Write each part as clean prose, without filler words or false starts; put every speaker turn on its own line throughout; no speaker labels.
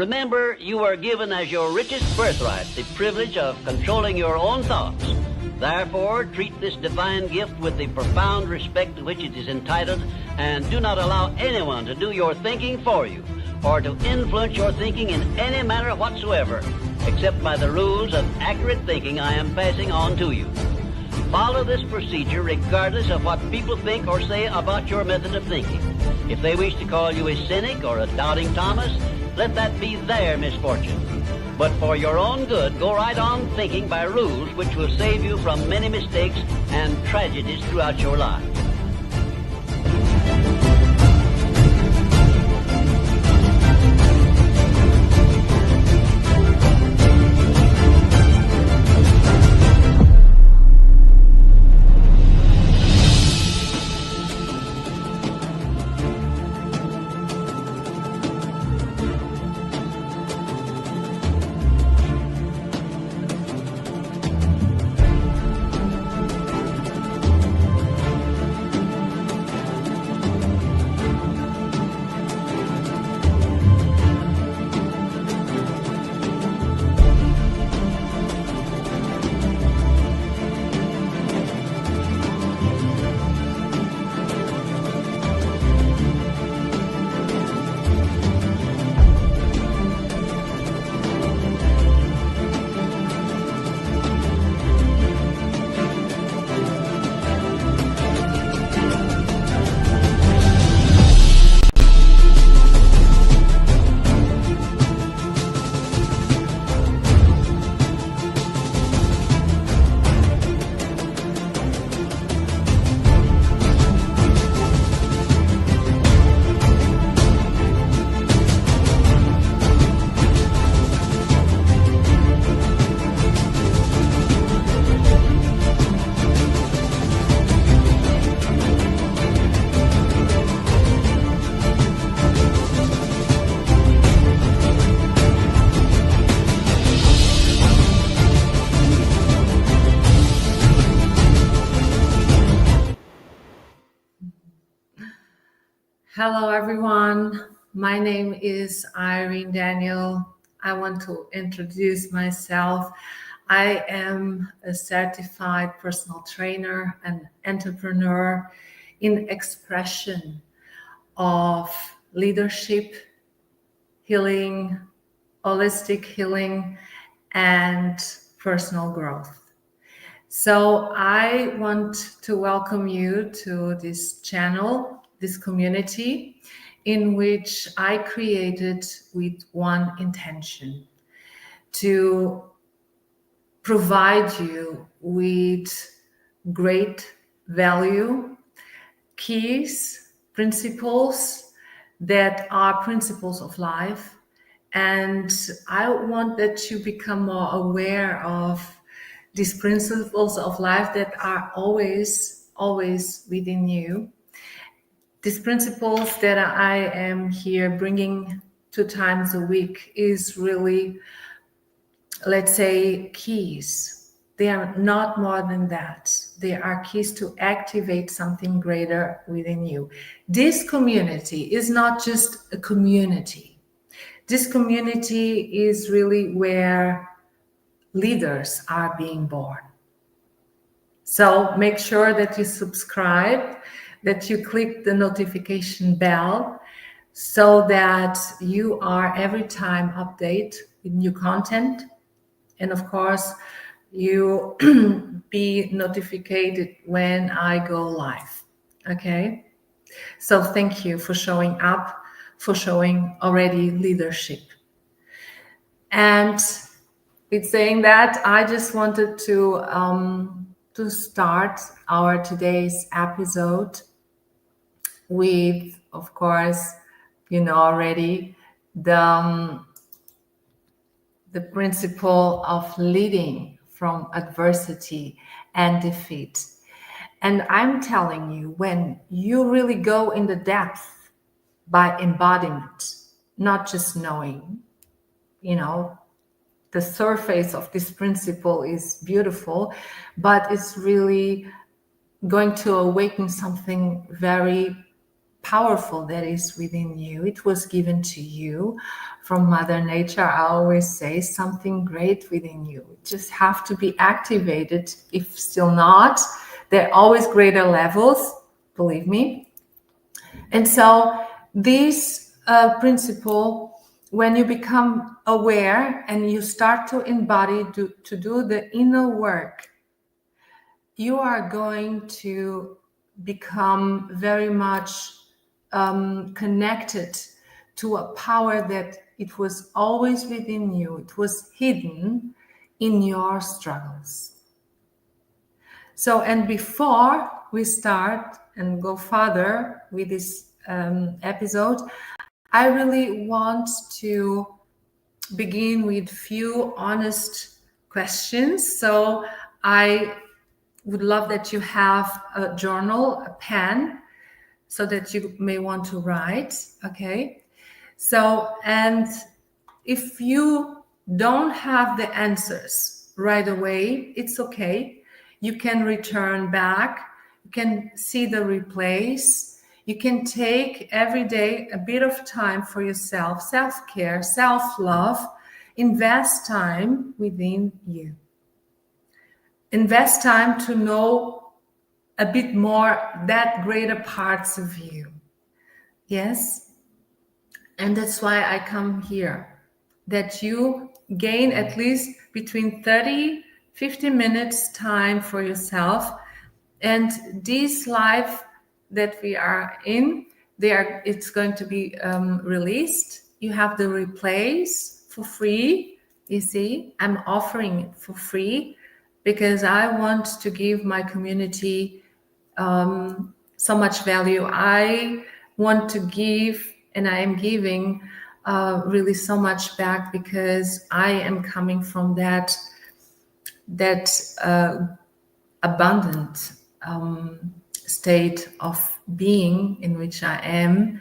Remember, you are given as your richest birthright the privilege of controlling your own thoughts. Therefore, treat this divine gift with the profound respect to which it is entitled, and do not allow anyone to do your thinking for you, or to influence your thinking in any manner whatsoever, except by the rules of accurate thinking I am passing on to you. Follow this procedure regardless of what people think or say about your method of thinking. If they wish to call you a cynic or a doubting Thomas, let that be their misfortune. But for your own good, go right on thinking by rules which will save you from many mistakes and tragedies throughout your life.
Hello, everyone. My name is Irene Daniel. I want to introduce myself. I am a certified personal trainer and entrepreneur in expression of leadership, healing, holistic healing, and personal growth. So I want to welcome you to this channel, this community, in which I created with one intention: to provide you with great value, keys, principles that are principles of life. And I want that you become more aware of these principles of life that are always within you. These principles that I am here bringing 2 times a week is really, let's say, keys. They are not more than that. They are keys to activate something greater within you. This community is not just a community. This community is really where leaders are being born. So make sure that you subscribe, that you click the notification bell, so that you are every time update with new content. And of course, you be notified when I go live. Okay? So thank you for showing up, for showing already leadership. And with saying that, I just wanted to start our today's episode with, of course, you know already, the principle of leading from adversity and defeat. And I'm telling you, when you really go in the depth by embodiment, not just knowing, you know, the surface of this principle is beautiful, but it's really going to awaken something very powerful that is within you. It was given to you from Mother Nature. I always say something great within you. You just have to be activated. If still not, there are always greater levels, believe me. And so this principle, when you become aware and you start to embody, to do the inner work, you are going to become very much connected to a power that it was always within you. It was hidden in your struggles. So, and before we start and go further with this episode, I really want to begin with few honest questions. So I would love that you have a journal, a pen, so that you may want to write. Okay. So, and if you don't have the answers right away, it's okay. You can return back. You can see the replays. You can take every day a bit of time for yourself, self-care, self-love. Invest time within you. Invest time to know a bit more that greater parts of you. Yes. And that's why I come here, that you gain at least between 30, 50 minutes time for yourself. And this life that we are in, it's going to be released. You have the replays for free. You see, I'm offering it for free because I want to give my community so much value. I want to give, and I am giving really so much back because I am coming from that abundant state of being in which I am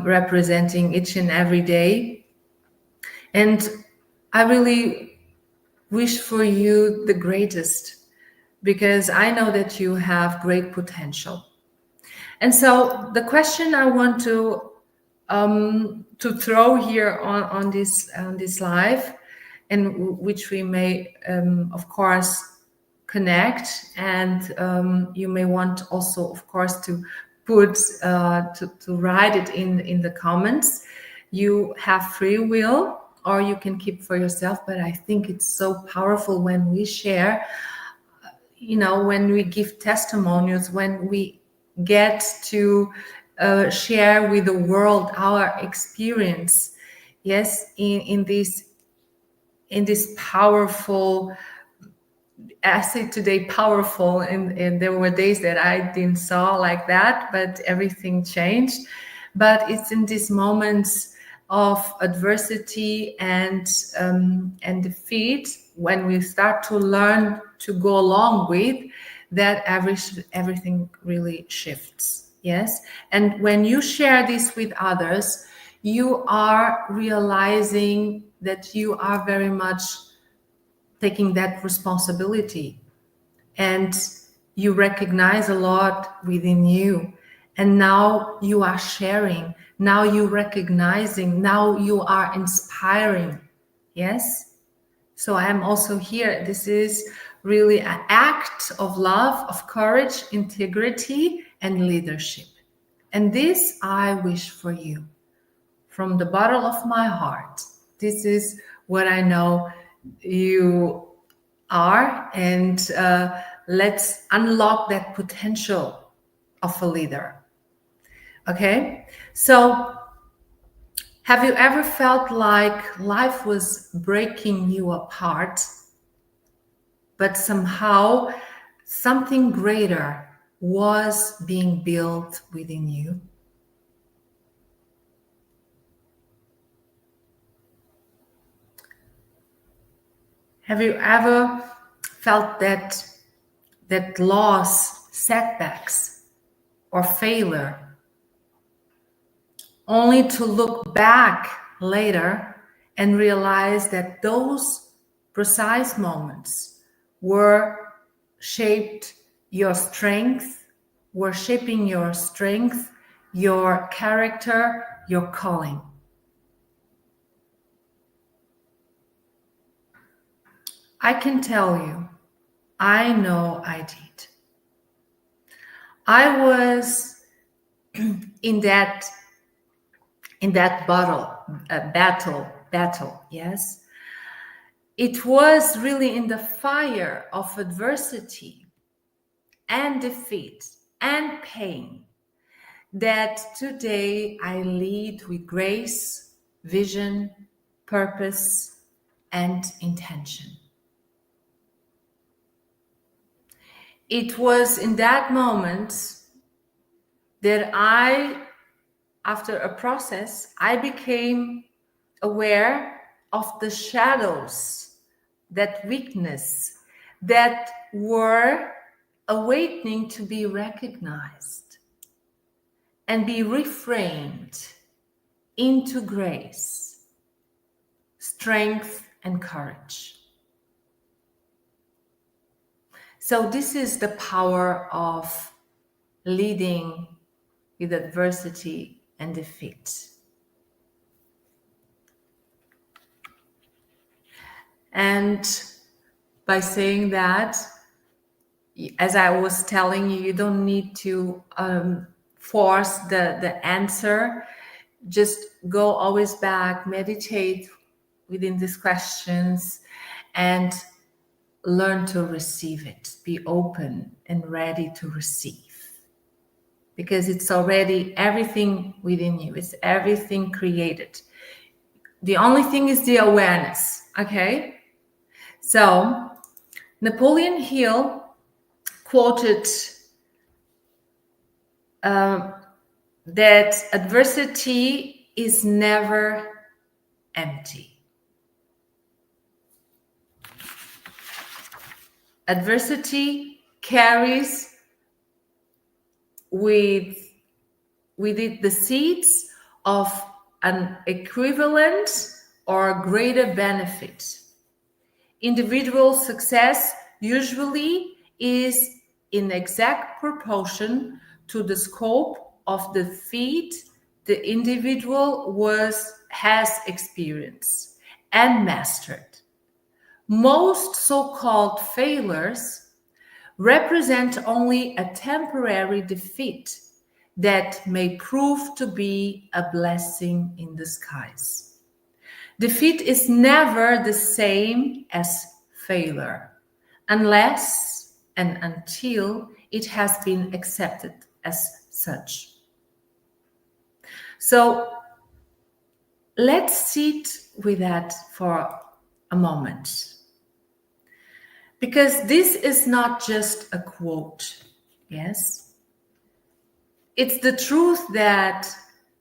representing each and every day. And I really wish for you the greatest, because I know that you have great potential. And so the question I want to throw here on this live, and which we may of course connect, and you may want also of course to put to write it in the comments. You have free will, or you can keep for yourself, but I think it's so powerful when we share, when we give testimonials, when we get to share with the world our experience. Yes, in this powerful, I say today powerful, and there were days that I didn't saw like that, but everything changed. But it's in these moments of adversity and defeat, when we start to learn to go along with that, everything really shifts. Yes. And when you share this with others, you are realizing that you are very much taking that responsibility, and you recognize a lot within you. And now you are sharing, now you recognizing, now you are inspiring. Yes. So I am also here. This is really an act of love, of courage, integrity, and leadership. And this I wish for you from the bottom of my heart. This is what I know you are, and let's unlock that potential of a leader. Okay, so have you ever felt like life was breaking you apart, but somehow something greater was being built within you? Have you ever felt that loss, setbacks, or failure, only to look back later and realize that those precise moments were shaping your strength, your character, your calling. I can tell you, I know I did. I was in that battle, yes. It was really in the fire of adversity and defeat and pain that today I lead with grace, vision, purpose, and intention. It was in that moment that after a process, I became aware of the shadows, that weakness, that were awaiting to be recognized and be reframed into grace, strength, and courage. So this is the power of leading with adversity and defeat. And by saying that, as I was telling you, you don't need to force the answer. Just go always back, meditate within these questions, and learn to receive it. Be open and ready to receive. Because it's already everything within you. It's everything created. The only thing is the awareness, okay? So, Napoleon Hill quoted that adversity is never empty. Adversity carries with it the seeds of an equivalent or greater benefit. Individual success usually is in exact proportion to the scope of the feat the individual has experienced and mastered. Most so-called failures represent only a temporary defeat that may prove to be a blessing in disguise. Defeat is never the same as failure, unless and until it has been accepted as such. So let's sit with that for a moment. Because this is not just a quote, yes? It's the truth that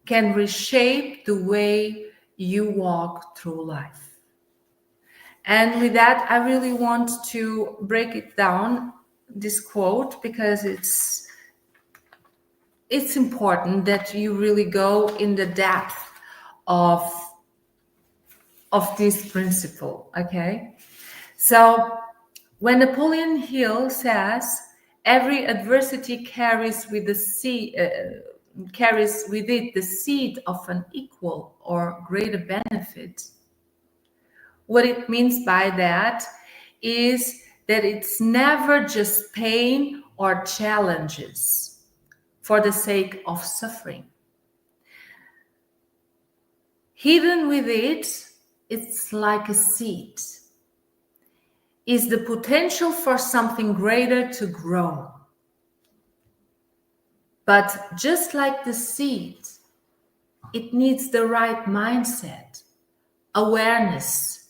can reshape the way you walk through life. And with that, I really want to break it down, this quote, because it's important that you really go in the depth of this principle, okay? So when Napoleon Hill says, every adversity carries with it the seed of an equal or greater benefit. What it means by that is that it's never just pain or challenges for the sake of suffering. Hidden with it, it's like a seed, is the potential for something greater to grow. But just like the seed, it needs the right mindset, awareness,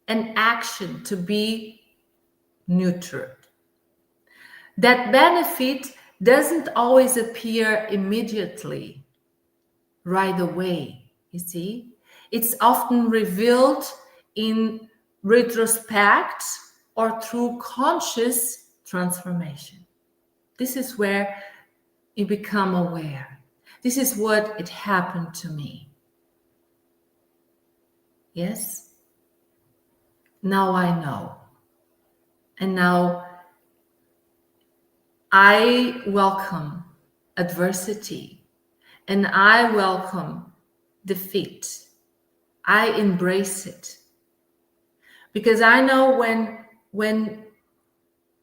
and action to be nurtured. That benefit doesn't always appear immediately, right away, you see. It's often revealed in retrospect or through conscious transformation. This is where you become aware. This is what it happened to me. Yes? Now I know. And now I welcome adversity and I welcome defeat. I embrace it. Because I know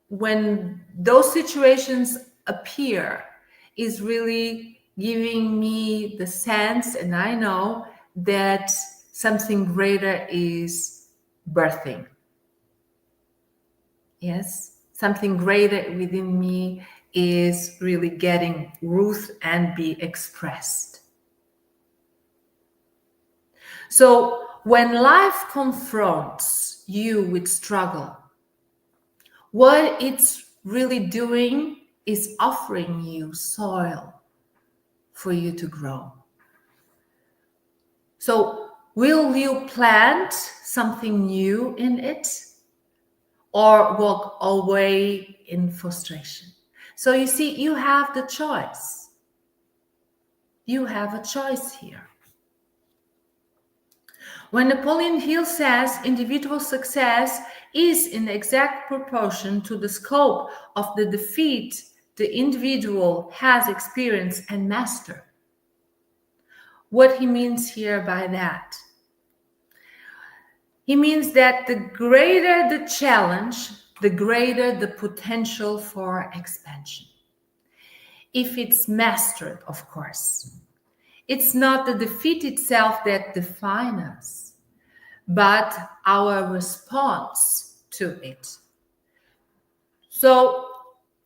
when those situations appear, is really giving me the sense, and I know that something greater is birthing. Yes, something greater within me is really getting root and be expressed. So when life confronts you with struggle, what it's really doing is offering you soil for you to grow. So will you plant something new in it, or walk away in frustration? So you see, you have the choice. You have a choice here. When Napoleon Hill says individual success is in exact proportion to the scope of the defeat the individual has experienced and mastered, what he means here by that? He means that the greater the challenge, the greater the potential for expansion. If it's mastered, of course. It's not the defeat itself that defines us, but our response to it. So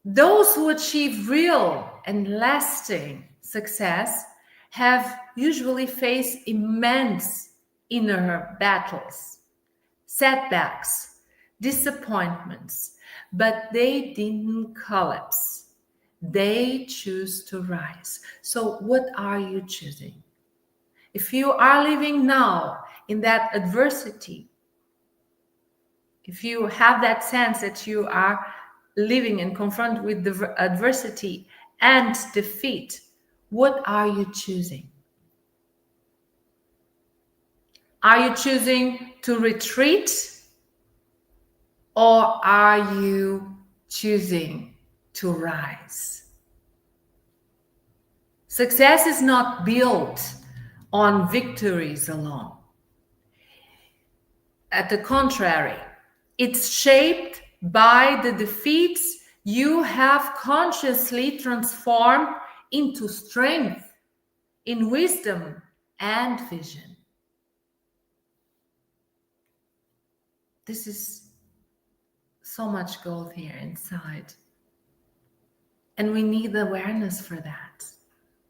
those who achieve real and lasting success have usually faced immense inner battles, setbacks, disappointments, but they didn't collapse. They choose to rise. So what are you choosing? If you are living now in that adversity, if you have that sense that you are living and confronted with the adversity and defeat, what are you choosing? Are you choosing to retreat, or are you choosing to rise? Success is not built on victories alone. At the contrary, it's shaped by the defeats you have consciously transformed into strength, in wisdom and vision. This is so much gold here inside. And we need awareness for that.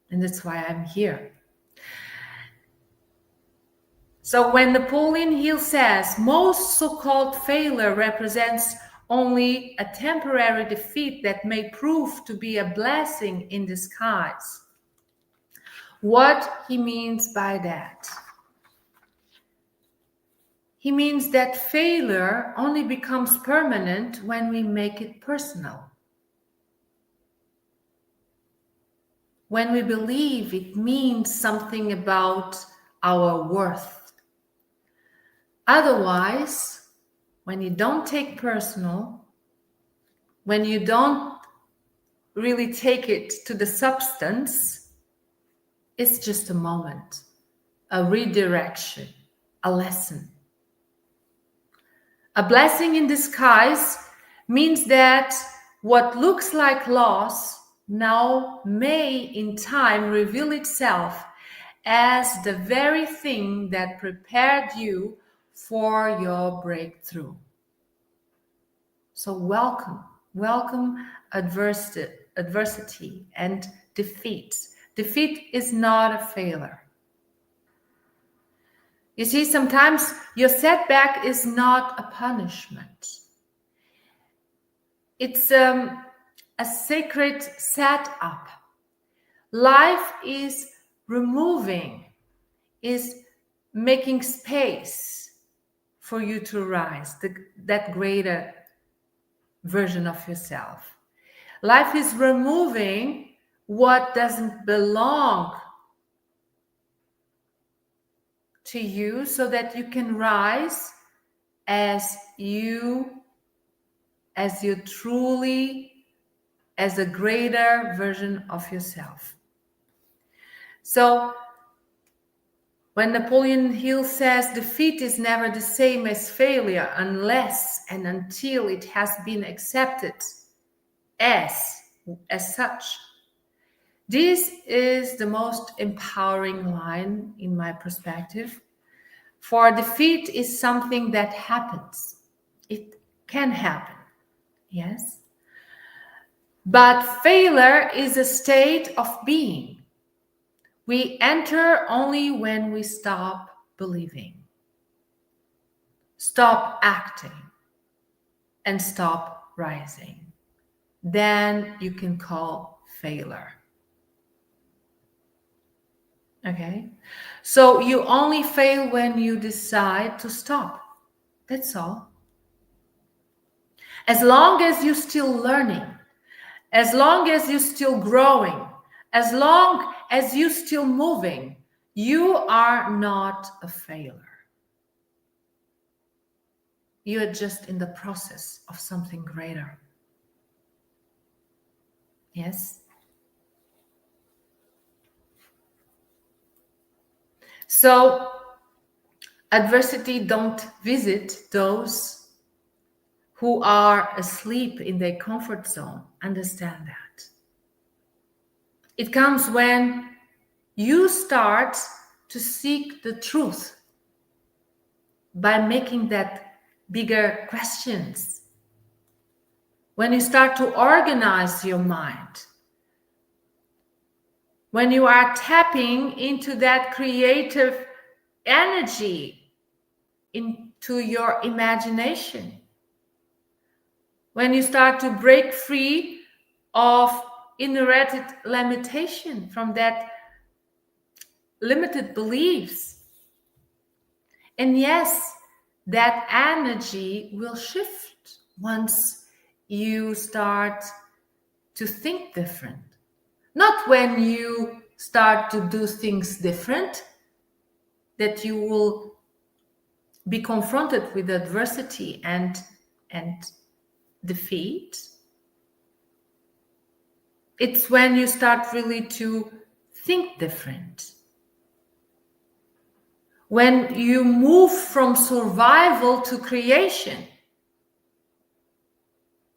And that's why I'm here. So when Napoleon Hill says most so-called failure represents only a temporary defeat that may prove to be a blessing in disguise, what he means by that? He means that failure only becomes permanent when we make it personal. When we believe it means something about our worth. Otherwise, when you don't take personal, when you don't really take it to the substance, it's just a moment, a redirection, a lesson. A blessing in disguise means that what looks like loss now may in time reveal itself as the very thing that prepared you for your breakthrough. So welcome adversity and defeat. Defeat is not a failure. You see, sometimes your setback is not a punishment. It's a sacred setup. Life is making space for you to rise, that greater version of yourself. Life is removing what doesn't belong to you so that you can rise as a greater version of yourself. So when Napoleon Hill says defeat is never the same as failure unless and until it has been accepted as such, this is the most empowering line in my perspective. For defeat is something that happens. It can happen, yes. But failure is a state of being. We enter only when we stop believing, stop acting, and stop rising. Then you can call failure. Okay? So you only fail when you decide to stop. That's all. As long as you're still learning, as long as you're still growing, as long as you're still moving, you are not a failure. You are just in the process of something greater. Yes? So, adversity don't visit those who are asleep in their comfort zone. Understand that. It comes when you start to seek the truth by making that bigger questions. When you start to organize your mind, when you are tapping into that creative energy, into your imagination, when you start to break free of inherited limitation from that limited beliefs. And yes, that energy will shift once you start to think different. Not when you start to do things different, that you will be confronted with adversity and defeat. It's when you start really to think different. When you move from survival to creation.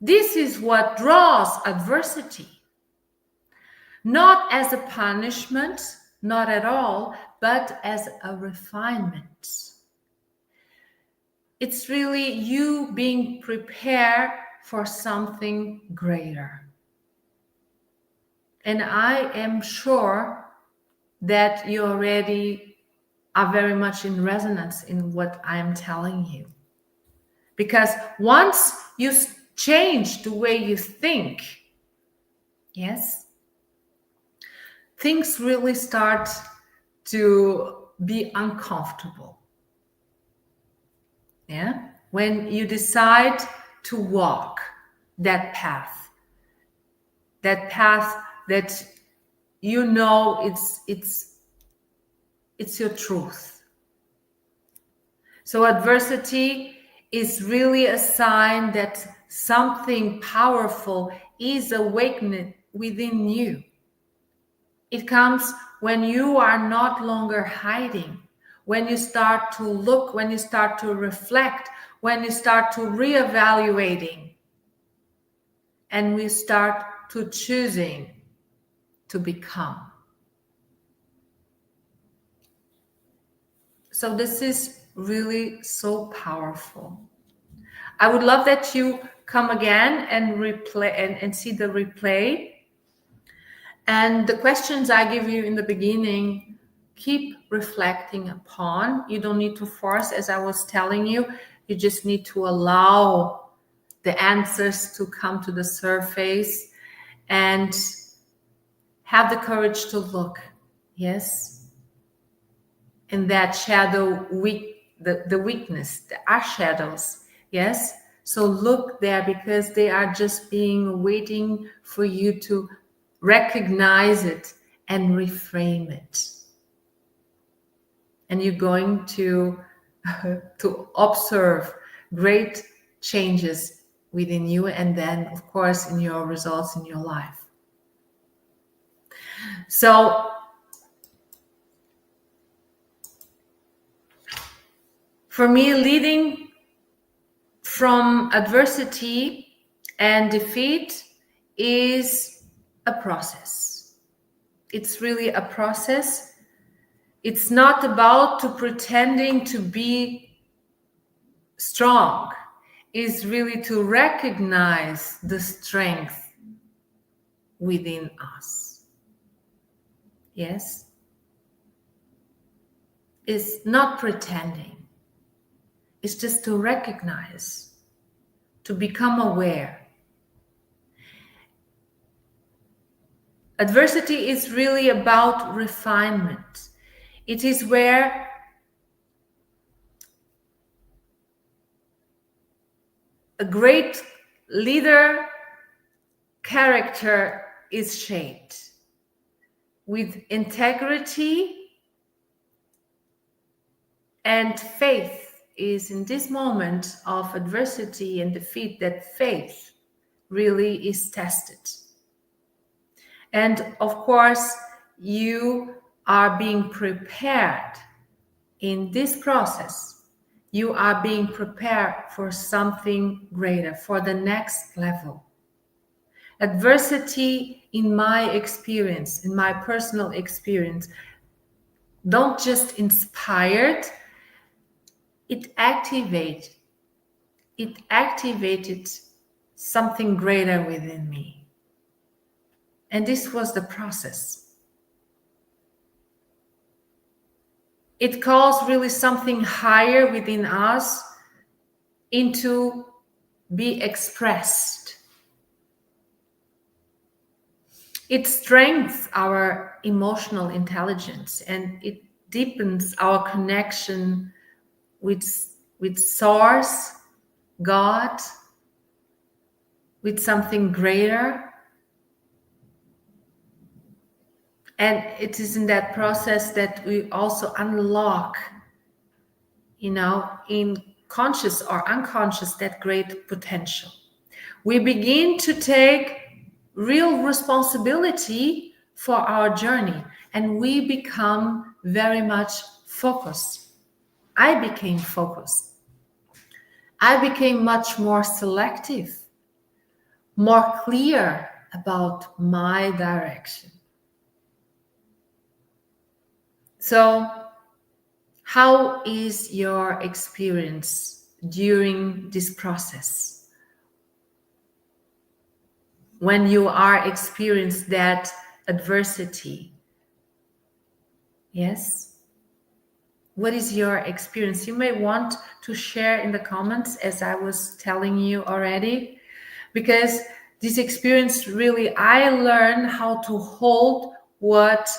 This is what draws adversity. Not as a punishment, not at all, but as a refinement. It's really you being prepared for something greater. And I am sure that you already are very much in resonance in what I am telling you. Because once you change the way you think, yes, things really start to be uncomfortable. Yeah, when you decide to walk that path that you know it's your truth. So adversity is really a sign that something powerful is awakening within you. It comes when you are not longer hiding, when you start to look, when you start to reflect, when you start to reevaluating, and we start to choosing to become. So this is really so powerful. I would love that you come again and replay and see the replay. And the questions I give you in the beginning, keep reflecting upon. You don't need to force, as I was telling you. You just need to allow the answers to come to the surface and have the courage to look, yes, in that shadow, the weakness, our shadows, yes. So look there, because they are just waiting for you to recognize it and reframe it. And you're going to observe great changes within you, and then, of course, in your results in your life. So For me, leading from adversity and defeat is a process. It's really a process. It's not about pretending to be strong. It's really to recognize the strength within us. Yes? It's not pretending. It's just to recognize, to become aware. Adversity is really about refinement. It is where a great leader character is shaped with integrity and faith. Is in this moment of adversity and defeat that faith really is tested. And of course, you are being prepared in this process. You are being prepared for something greater, for the next level. Adversity, in my experience, in my personal experience, don't just inspire, it activated something greater within me. And this was the process. It calls really something higher within us into be expressed. It strengthens our emotional intelligence and it deepens our connection with Source, God, with something greater. And it is in that process that we also unlock, in conscious or unconscious, that great potential. We begin to take real responsibility for our journey and we become very much focused. I became focused. I became much more selective, more clear about my direction. So, how is your experience during this process? When you are experiencing that adversity? Yes? What is your experience? You may want to share in the comments, as I was telling you already, because this experience really, I learned how to hold what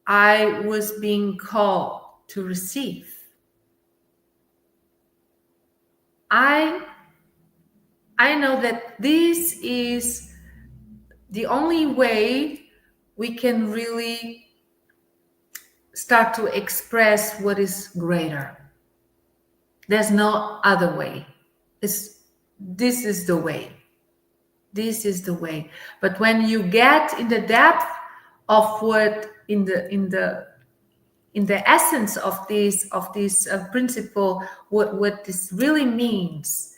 I was being called to receive. I know that this is the only way we can really start to express what is greater. There's no other way. This is the way. This is the way. But when you get in the depth of what in the essence of this principle, what this really means,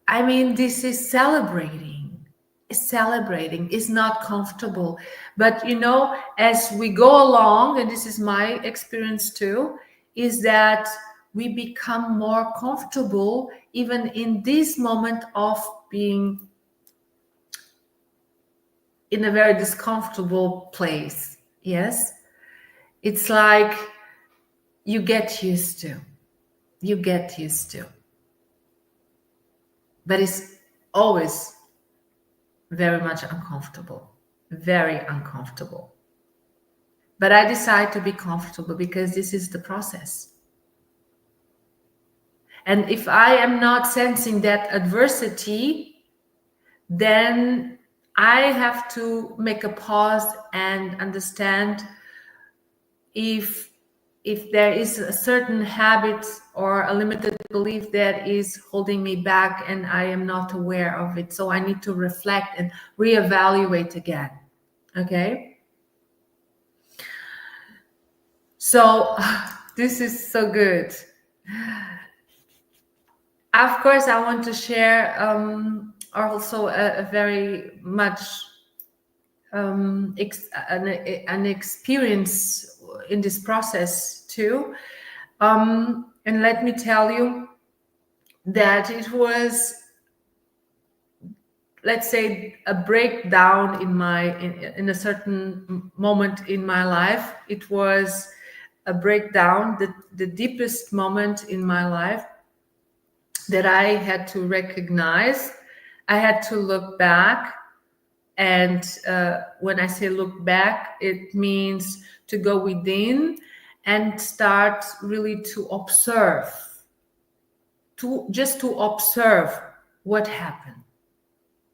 I mean, this is celebrating. Celebrating is not comfortable, but as we go along, and this is my experience too, is that we become more comfortable even in this moment of being in a very discomfortable place. Yes, it's like you get used to, but it's always very much uncomfortable, very uncomfortable. But I decide to be comfortable because this is the process. And if I am not sensing that adversity, then I have to make a pause and understand if there is a certain habit or a limited belief that is holding me back and I am not aware of it. So I need to reflect and reevaluate again. Okay? So This is so good. Of course, I want to share also a very much an experience in this process too. And let me tell you that it was, let's say, a breakdown in a certain moment in my life. It was a breakdown, the deepest moment in my life, that I had to recognize. I had to look back. And when I say look back, it means to go within and start really to observe, just to observe what happened.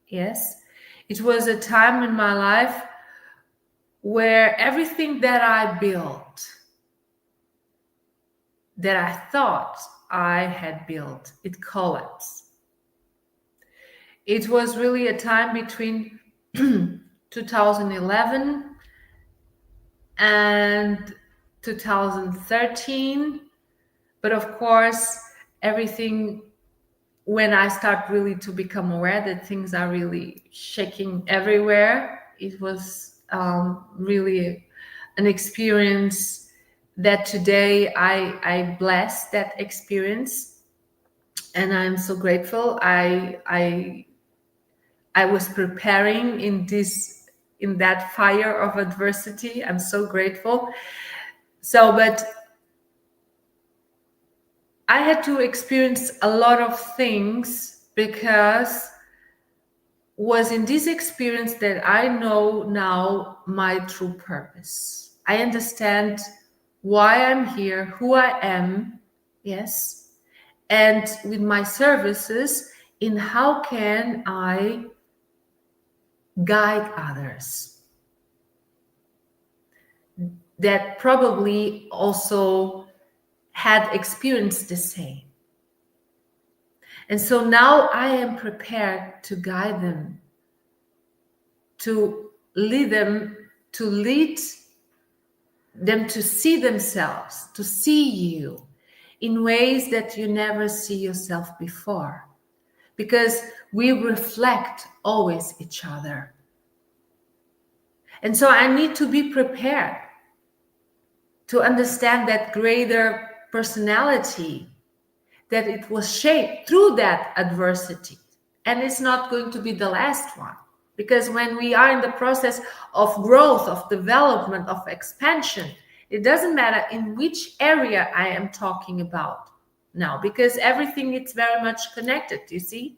Yes, it was a time in my life where everything that I built, that I thought I had built, it collapsed. It was really a time between 2011 and 2013. But of course, everything, when I start really to become aware that things are really shaking everywhere, it was really an experience that today I bless that experience, and I'm so grateful. I was preparing in that fire of adversity. I'm so grateful. So, but I had to experience a lot of things, because was in this experience that I know now my true purpose. I understand why I'm here, who I am, yes, and with my services, in how can I guide others that probably also had experienced the same. And so now I am prepared to guide them, to lead them to see themselves, to see you in ways that you never see yourself before, because we reflect always each other. And so I need to be prepared to understand that greater personality, that it was shaped through that adversity. And it's not going to be the last one, because when we are in the process of growth, of development, of expansion, it doesn't matter in which area I am talking about now, because everything is very much connected, you see.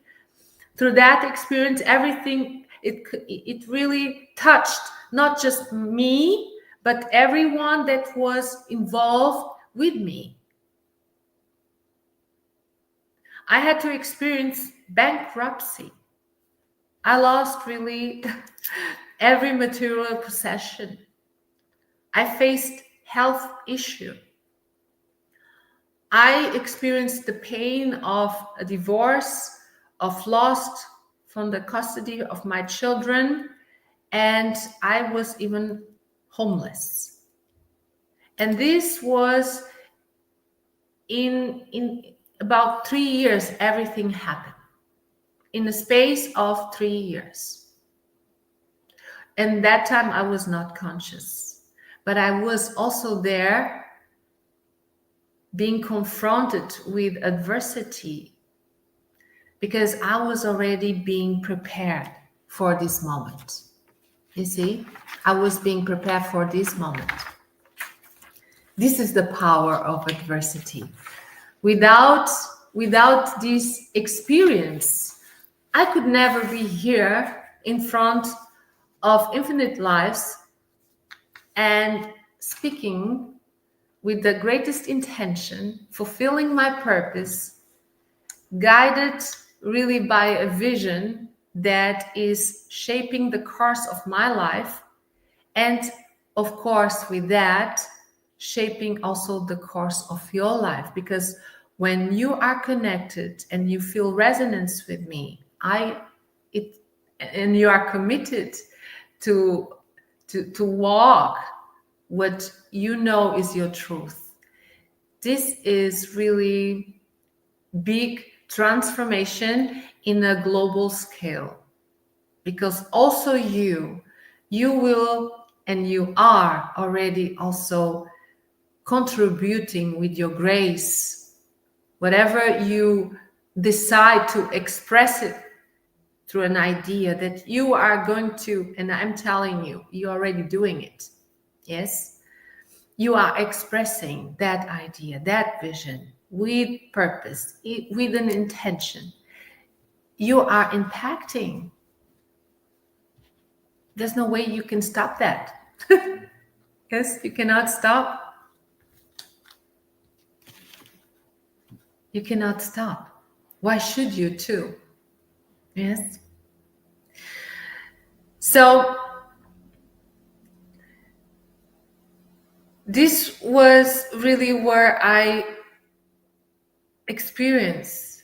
Through that experience, everything, it really touched not just me, but everyone that was involved with me. I had to experience bankruptcy. I lost really every material possession. I faced health issue. I experienced the pain of a divorce, of loss from the custody of my children, and I was even homeless. And this was in about 3 years, everything happened. In the space of 3 years. And that time I was not conscious, but I was also there being confronted with adversity, because I was already being prepared for this moment. You see, I was being prepared for this moment. This is the power of adversity. Without this experience, I could never be here in front of infinite lives and speaking with the greatest intention, fulfilling my purpose, guided really by a vision that is shaping the course of my life, and of course with that shaping also the course of your life. Because when you are connected and you feel resonance with me, and you are committed to walk what you know is your truth, this is really big transformation in a global scale, because also you will, and you are already also contributing with your grace, whatever you decide to express it through an idea that you are going to, and I'm telling you, you're already doing it. Yes, you are expressing that idea, that vision with purpose, with an intention. You are impacting. There's no way you can stop that. Yes, you cannot stop. You cannot stop. Why should you too? Yes. So this was really where I experienced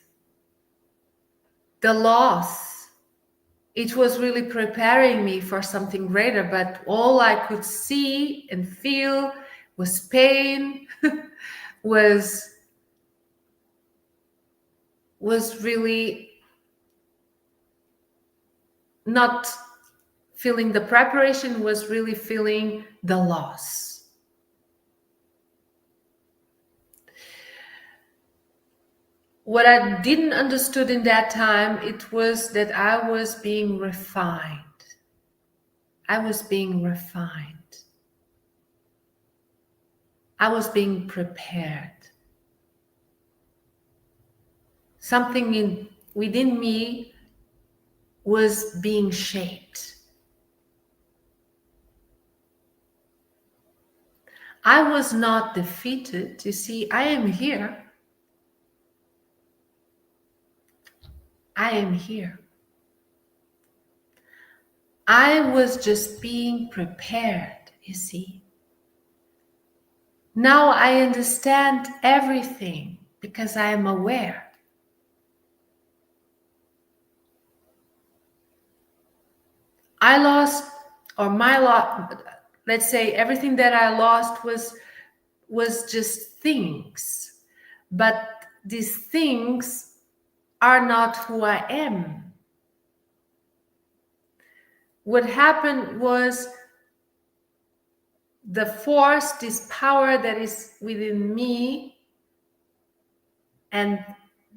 the loss. It was really preparing me for something greater, but all I could see and feel was pain, was really not feeling the preparation, was really feeling the loss. What I didn't understood in that time, it was that I was being refined. I was being refined. I was being prepared. Something within me was being shaped. I was not defeated. You see, I am here. I am here. I was just being prepared, you see. Now I understand everything because I am aware. I lost, or my loss, let's say everything that I lost was just things. But these things are not who I am. What happened was the force, this power that is within me, and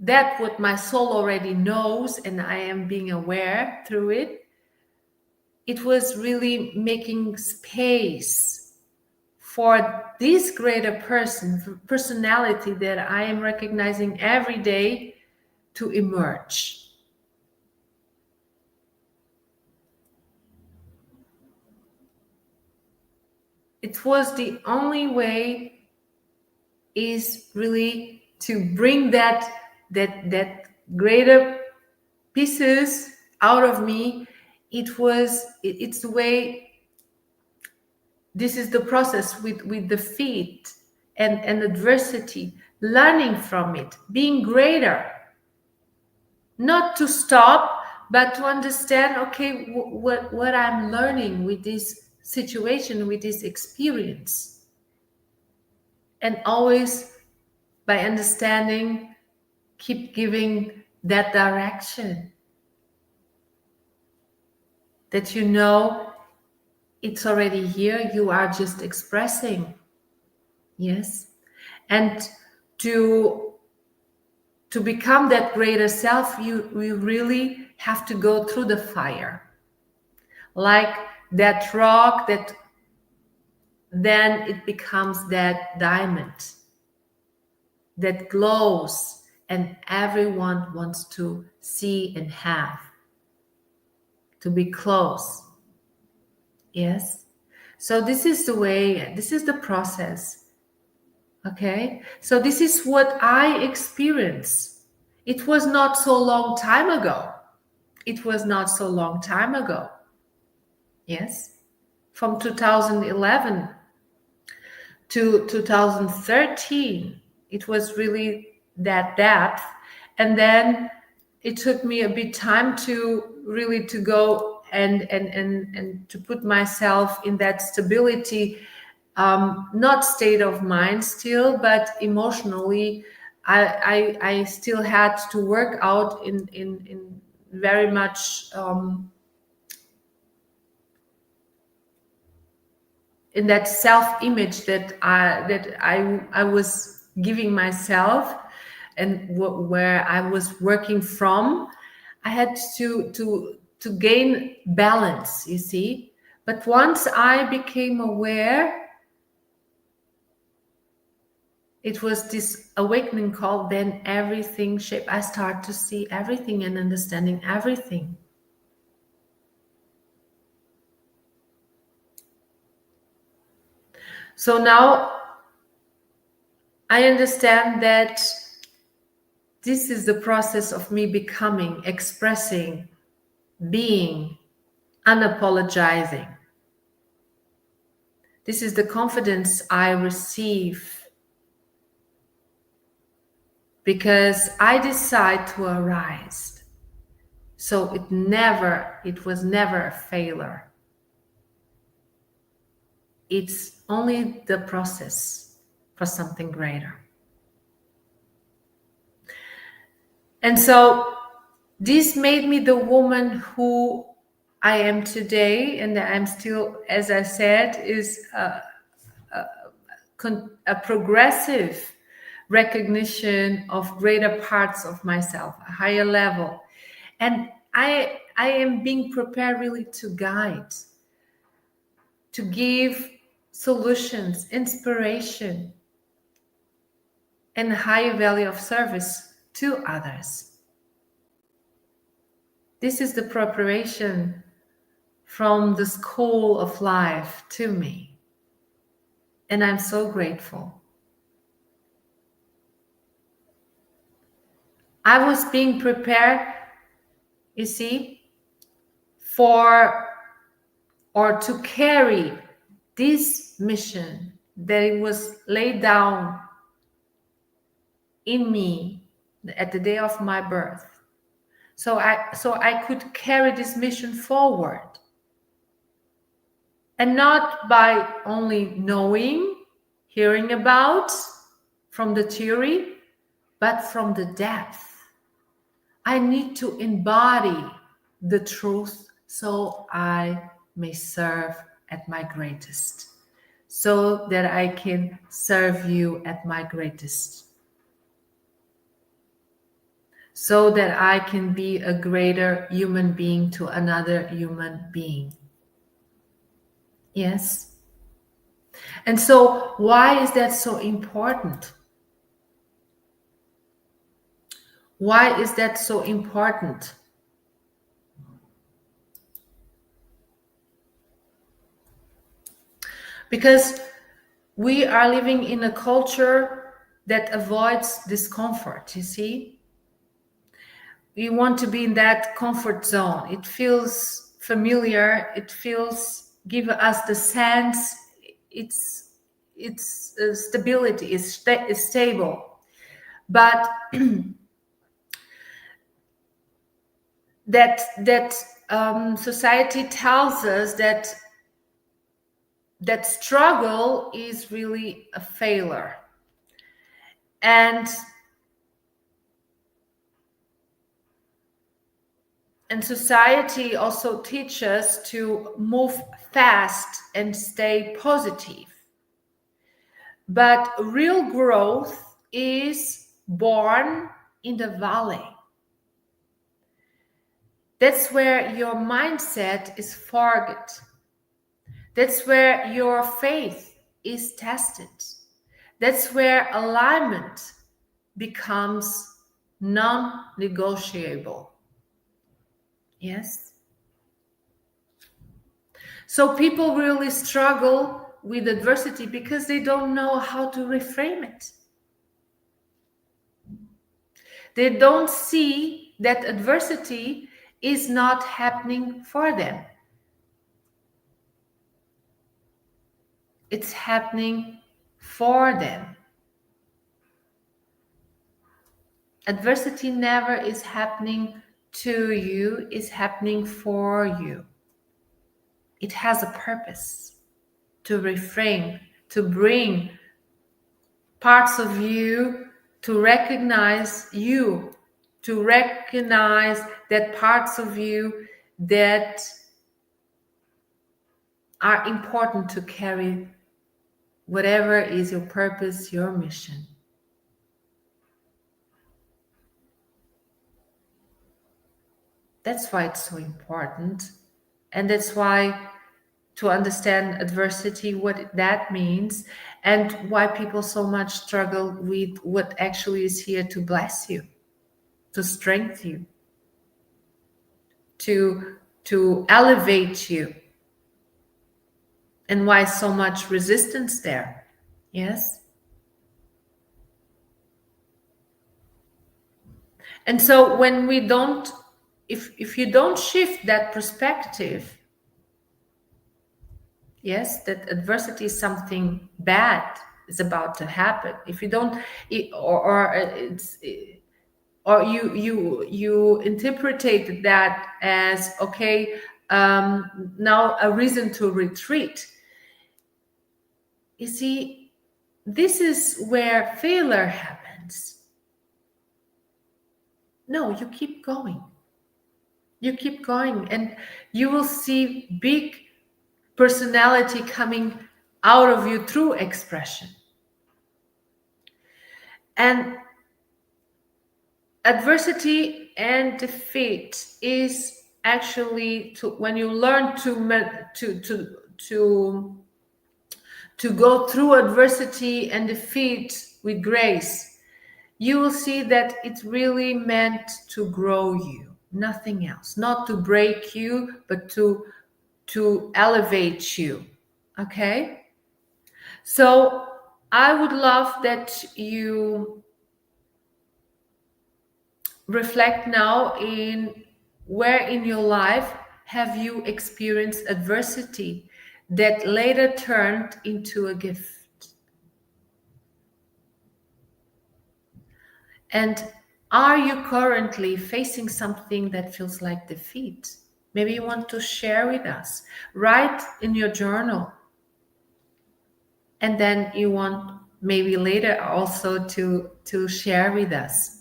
that what my soul already knows, and I am being aware through it, it was really making space for this greater personality that I am recognizing every day to emerge. It was the only way, is really to bring that greater pieces out of me. It's the way. This is the process with defeat and adversity, learning from it, being greater, not to stop, but to understand, okay, what I'm learning with this situation, with this experience. And always, by understanding, keep giving that direction. That you know it's already here, you are just expressing. Yes. And to become that greater self, you really have to go through the fire. Like that rock, that then it becomes that diamond that glows, and everyone wants to see and have, to be close. Yes. So this is the way, this is the process. Okay. So this is what I experienced. It was not so long time ago. It was not so long time ago. Yes. From 2011 to 2013, it was really that depth. And then it took me a bit time to really to go and to put myself in that stability not state of mind still, but emotionally, I still had to work out in very much in that self-image that I was giving myself, and where I was working from. I had to gain balance, you see. But once I became aware, it was this awakening call, then everything shaped. I start to see everything and understanding everything. So now I understand that this is the process of me becoming, expressing, being, unapologizing. This is the confidence I receive because I decide to arise. So it was never a failure. It's only the process for something greater. And so this made me the woman who I am today, and I'm still, as I said, is a progressive recognition of greater parts of myself, a higher level. And I am being prepared really to guide, to give solutions, inspiration, and higher value of service to others. This is the preparation from the school of life to me. And I'm so grateful. I was being prepared, you see, for or to carry this mission that it was laid down in me at the day of my birth. So I could carry this mission forward. And not by only knowing, hearing about from the theory, but from the depth. I need to embody the truth so I may serve at my greatest, so that I can serve you at my greatest, so that I can be a greater human being to another human being. Yes. And so why is that so important? Why is that so important? Because we are living in a culture that avoids discomfort, you see? We want to be in that comfort zone. It feels familiar. It give us the sense it's stability, it's stable. But that society tells us that struggle is really a failure. And society also teaches us to move fast and stay positive. But real growth is born in the valley. That's where your mindset is forged. That's where your faith is tested. That's where alignment becomes non-negotiable. Yes? So people really struggle with adversity because they don't know how to reframe it. They don't see that adversity is not happening for them. It's happening for them. Adversity never is happening to you, it's happening for you. It has a purpose to reframe, to bring parts of you to recognize you, to recognize that parts of you that are important to carry whatever is your purpose, your mission. That's why it's so important. And that's why to understand adversity, what that means, and why people so much struggle with what actually is here to bless you, to strengthen you, to elevate you, and why so much resistance there. Yes. And so when we don't, if you don't shift that perspective, yes, that adversity is something bad is about to happen. If you don't, or you interpreted that as okay, now a reason to retreat. You see, this is where failure happens. No, you keep going. You keep going, and you will see big personality coming out of you through expression. And adversity and defeat is actually when you learn to go through adversity and defeat with grace, you will see that it's really meant to grow you, nothing else. Not to break you, but to elevate you. Okay? So I would love that you reflect now in where in your life have you experienced adversity that later turned into a gift. And are you currently facing something that feels like defeat? Maybe you want to share with us. Write in your journal. And then you want maybe later also to share with us.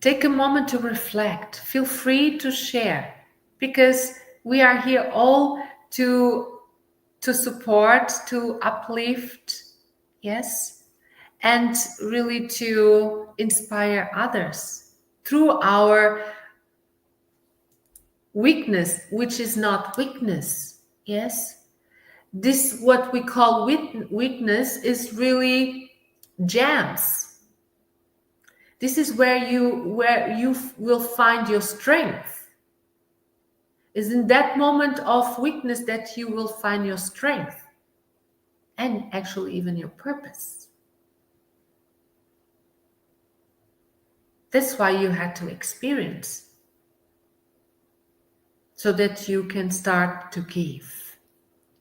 Take a moment to reflect. Feel free to share, because we are here all to support, to uplift, yes, and really to inspire others through our weakness, which is not weakness, yes. This, what we call weakness, is really gems. This is where you will find your strength. Is in that moment of weakness that you will find your strength and actually even your purpose. That's why you had to experience, so that you can start to give,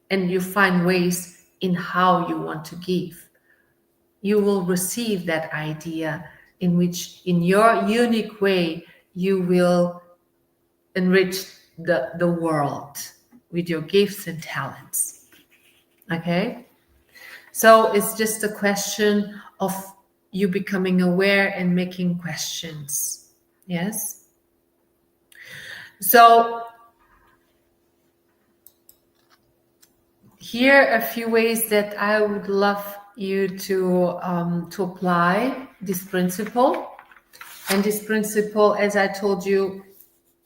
and you find ways in how you want to give. You will receive that idea in which, in your unique way, you will enrich the world with your gifts and talents. Okay? So it's just a question of you becoming aware and making questions. Yes? So here are a few ways that I would love you to apply this principle. And this principle, as I told you,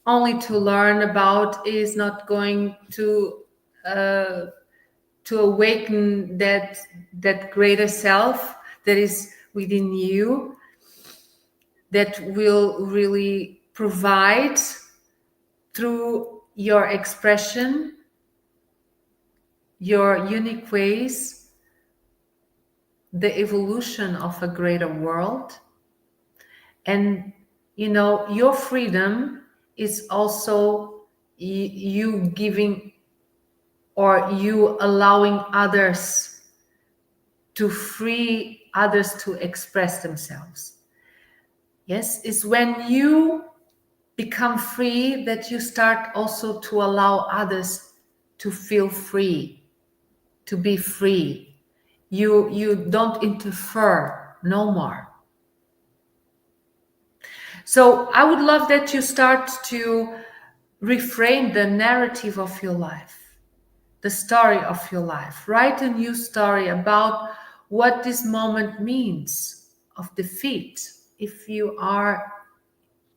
only to learn about, is not going to awaken that greater self that is within you, that will really provide through your expression, your unique ways, the evolution of a greater world. And your freedom is also you giving, or you allowing others to free others to express themselves. Yes, it's when you become free that you start also to allow others to feel free, to be free. You don't interfere no more. So I would love that you start to reframe the narrative of your life, the story of your life. Write a new story about what this moment means of defeat. If you are,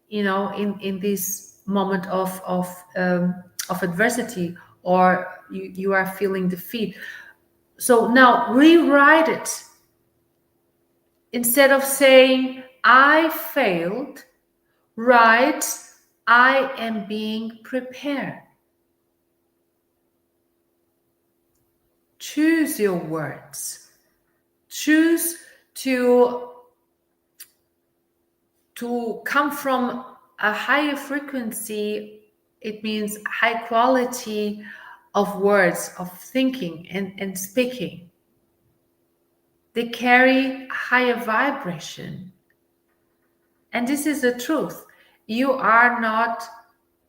in this moment of adversity, or you are feeling defeat. So now rewrite it. Instead of saying, I failed, write, I am being prepared. Choose your words. Choose to come from a higher frequency. It means high quality of words, of thinking and speaking. They carry higher vibration. And this is the truth. You are not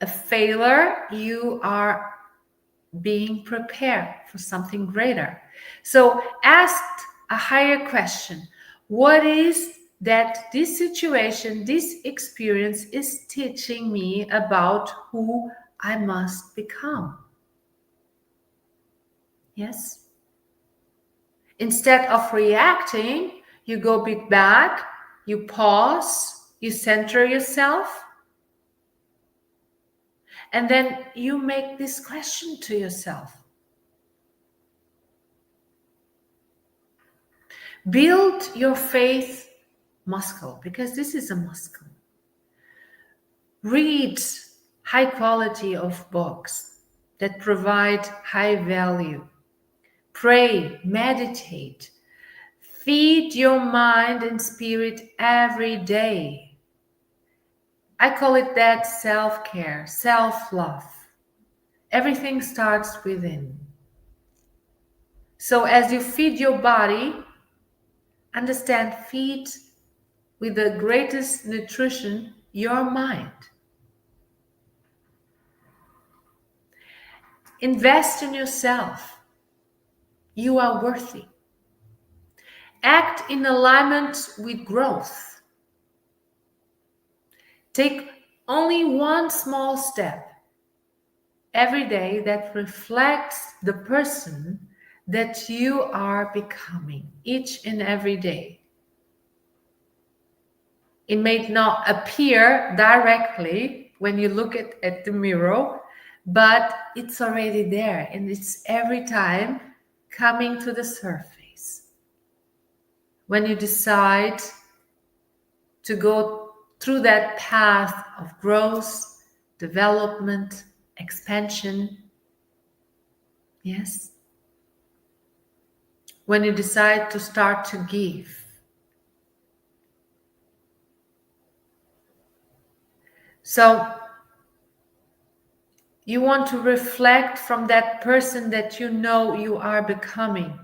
a failure. You are being prepared for something greater. So ask a higher question. What is that this situation, this experience is teaching me about who I must become? Yes? Instead of reacting, you go a bit back, you pause, you center yourself, and then you make this question to yourself. Build your faith muscle, because this is a muscle. Read high quality of books that provide high value. Pray, meditate. Feed your mind and spirit every day. I call it that self-care, self-love. Everything starts within. So as you feed your body, understand, feed with the greatest nutrition your mind. Invest in yourself. You are worthy. Act in alignment with growth. Take only one small step every day that reflects the person that you are becoming each and every day. It may not appear directly when you look at the mirror, but it's already there, and it's every time coming to the surface. When you decide to go through that path of growth, development, expansion, yes? When you decide to start to give. So you want to reflect from that person that you know you are becoming,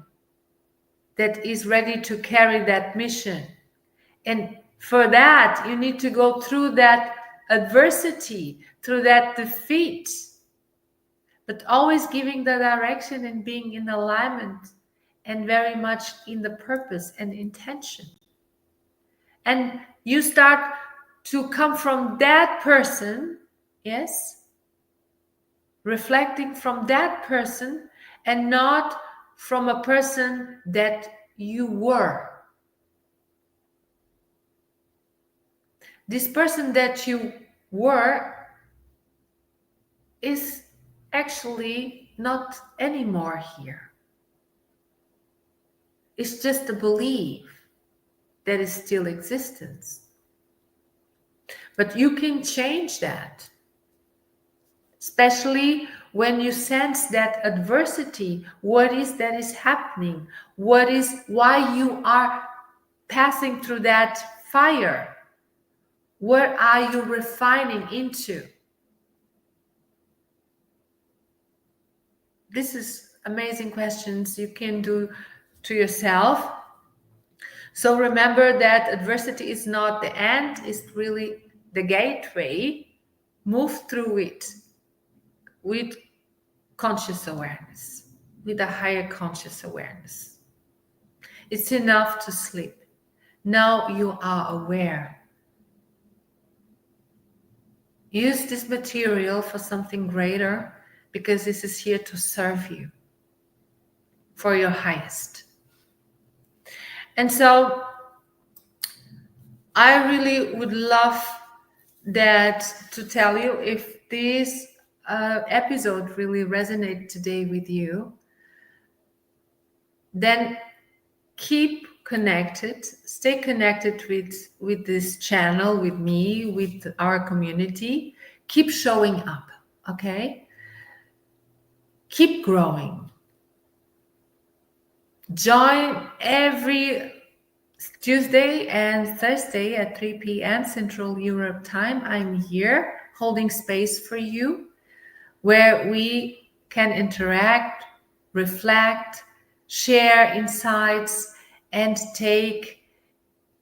that is ready to carry that mission. And for that, you need to go through that adversity, through that defeat, but always giving the direction and being in alignment and very much in the purpose and intention. And you start to come from that person, yes, reflecting from that person and not from a person that you were. This person that you were is actually not anymore here. It's just a belief that is still existence. But you can change that. Especially when you sense that adversity, what is that is happening? Why you are passing through that fire? Where are you refining into? This is amazing questions you can do to yourself. So remember that adversity is not the end, it's really the gateway. Move through it with conscious awareness, with a higher conscious awareness. It's enough to sleep. Now you are aware. Use this material for something greater, because this is here to serve you for your highest. And so I really would love that to tell you, if this episode really resonated today with you, then keep connected, stay connected with this channel, with me, with our community. Keep showing up, okay? Keep growing. Join every Tuesday and Thursday at 3 p.m. Central Europe time. I'm here holding space for you, where we can interact, reflect, share insights, and take,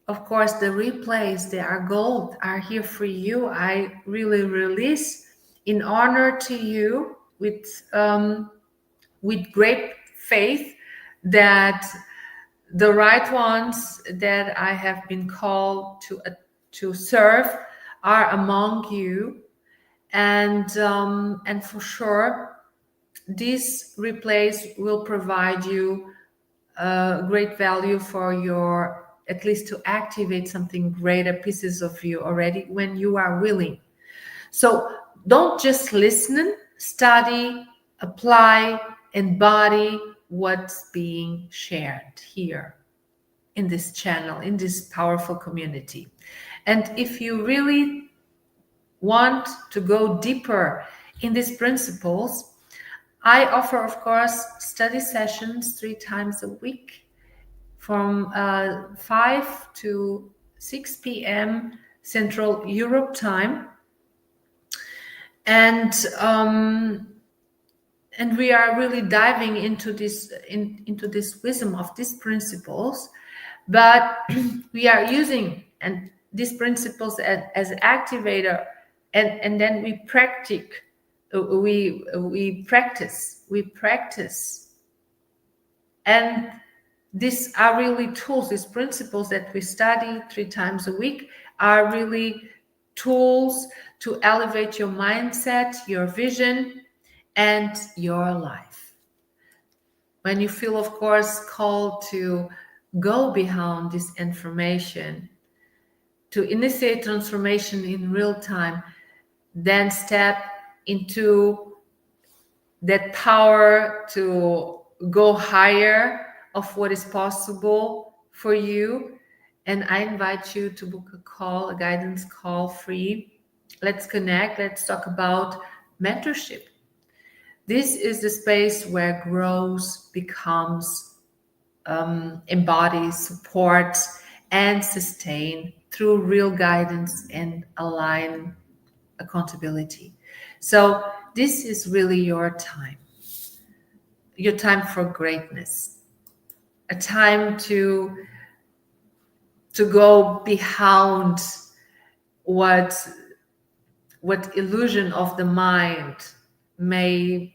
of course, the replays. They are gold, are here for you. I really release in honor to you with great faith that the right ones that I have been called to serve are among you, and for sure, these replays will provide you great value for your, at least to activate something greater, pieces of you already, when you are willing. So don't just listen, study, apply, embody what's being shared here in this channel, in this powerful community. And if you really want to go deeper in these principles, I offer, of course, study sessions 3 times a week from 5 to 6 p.m. Central Europe time. And we are really diving into this wisdom of these principles, but we are using these principles as activator, and then we practice, and these are really tools. These principles that we study 3 times a week are really tools to elevate your mindset, your vision, and your life. When you feel, of course, called to go beyond this information, to initiate transformation in real time, then step into that power to go higher of what is possible for you. And I invite you to book a call, a guidance call, free. Let's connect. Let's talk about mentorship. This is the space where growth becomes embodied, support, and sustain through real guidance and aligned accountability. So this is really your time for greatness, a time to go beyond what illusion of the mind may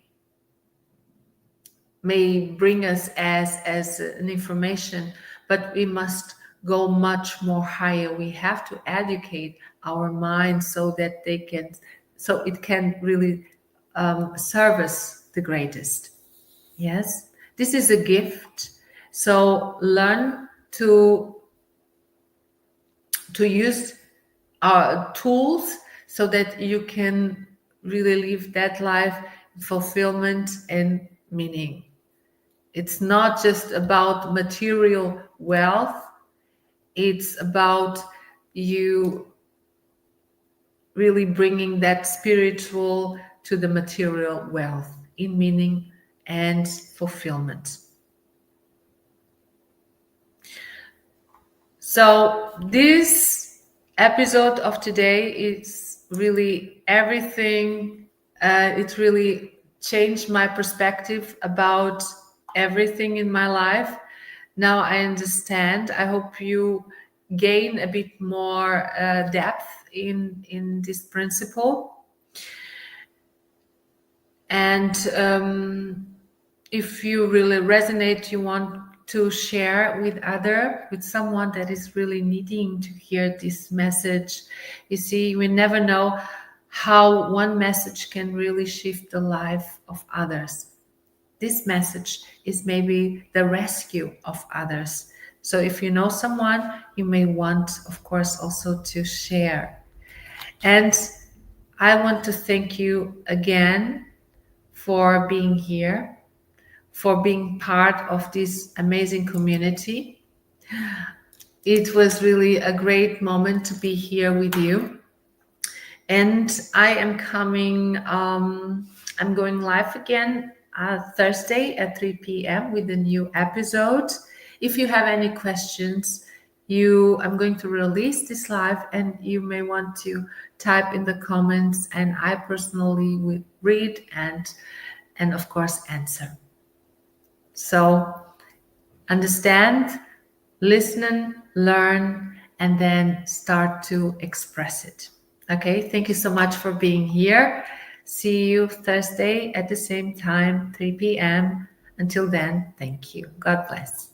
bring us as an information, but we must go much more higher. We have to educate our minds so that it can really serve us the greatest. Yes, this is a gift. So learn to use our tools so that you can really live that life, fulfillment and meaning. It's not just about material wealth. It's about you really bringing that spiritual to the material wealth in meaning and fulfillment. So this episode of today is really everything. It really changed my perspective about everything in my life. Now I understand. I hope you gain a bit more depth in this principle. And if you really resonate, you want to share with someone that is really needing to hear this message. You see, we never know how one message can really shift the life of others. This message is maybe the rescue of others. So if you know someone, you may want, of course, also to share. And I want to thank you again for being here, for being part of this amazing community. It was really a great moment to be here with you. And I am I'm going live again Thursday at 3 p.m. with a new episode. If you have any questions, I'm going to release this live and you may want to type in the comments, and I personally will read and of course answer. So understand, listen, learn, and then start to express it. Okay, thank you so much for being here. See you Thursday at the same time, 3 p.m. Until then, thank you. God bless.